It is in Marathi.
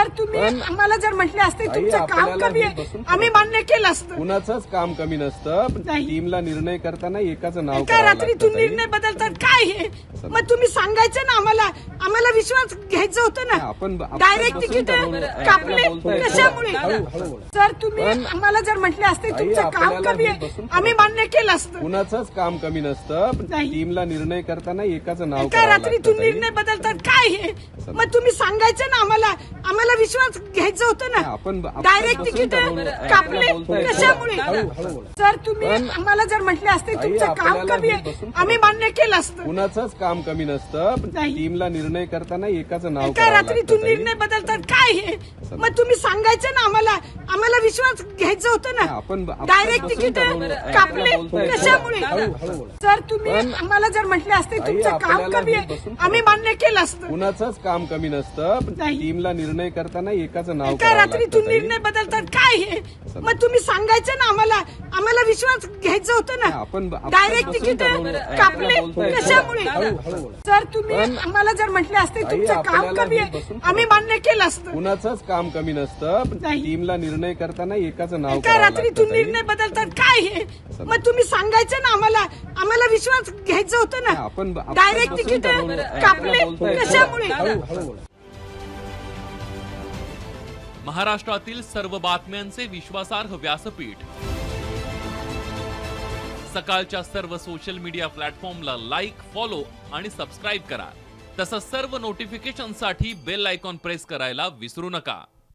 जर तुम्ही आम्हाला जर म्हटले असते तुमचं काम कमी आहे आम्ही मान्य केलं असतं. कुणाचंच काम कमी नसतं. नाही. टीमला निर्णय करताना एकाचं नाव एका करावं रात्री लागतं, तुम्ही ताई. निर्णय बदलतात काय हे? मग तुम्ही सांगायचं ना आम्हाला विश्वास घ्यायचं होतं ना. आपण डायरेक्ट बसून तिकीट ठरवलं. कापले बोलताय. कशामुळे? जर तुम्ही आम्हाला जर म्हटले असते ताई, तुमचं काम आपल्याला कमी हे आहे बसून आम्ही मान्य केलं असतं. कुणाचंच काम कमी नसतं. नाही. टीमला निर्णय करताना एकाचं नाव एका करावं रात्री लागतं, तुम्ही ताई. निर्णय बदलतात काय हे? मग तुम्ही सांगायचं ना आम्हाला विश्वास घ्यायचं होतं ना. आपण डायरेक्ट बसून तिकीट ठरवलं. कापले बोलताय. कशामुळे? जर तुम्ही आम्हाला जर म्हटले असते ताई, तुमचं काम आपल्याला कमी हे आहे बसून आम्ही मान्य केलं असतं. कुणाचंच काम कमी नसतं. नाही. टीमला निर्णय करताना एकाचं नाव एका करावं रात्री लागतं, तुम्ही ताई. निर्णय बदलतात काय हे? मग तुम्ही सांगायचं ना आम्हाला विश्वास घ्यायचं होतं ना. आपण डायरेक्ट बसून तिकीट ठरवलं. कापले बोलताय. कशामुळे? जर तुम्ही आम्हाला जर म्हटले असते ताई, तुमचं काम आपल्याला कमी हे आहे बसून आम्ही मान्य केलं असतं. कुणाचंच काम कमी नसतं. नाही. टीमला निर्णय करताना एकाचं नाव एका करावं रात्री लागतं, तुम्ही ताई. निर्णय बदलतात काय हे? मग तुम्ही सांगायचं ना आम्हाला विश्वास घ्यायचं होतं ना. आपण डायरेक्ट बसून तिकीट ठरवलं. कापले बोलताय. कशामुळे? जर तुम्ही आम्हाला जर म्हटले असते ताई, तुमचं काम आपल्याला कमी हे आहे बसून आम्ही मान्य केलं असतं. कुणाचंच काम कमी नसतं. नाही. टीमला निर्णय करताना एकाचं नाव एका करावं रात्री लागतं, तुम्ही ताई. निर्णय बदलतात काय हे? मग तुम्ही सांगायचं ना आम्हाला विश्वास घ्यायचं होतं ना. आपण डायरेक्ट बसून तिकीट ठरवलं. कापले बोलताय. कशामुळे? महाराष्ट्रातील सर्व बातम्यांचे विश्वासार्ह व्यासपीठ सकाळच्या सर्व सोशल मीडिया प्लॅटफॉर्मला लाईक, फॉलो आणि सबस्क्राईब करा. तसंच सर्व नोटिफिकेशनसाठी बेल आयकॉन प्रेस करायला विसरू नका.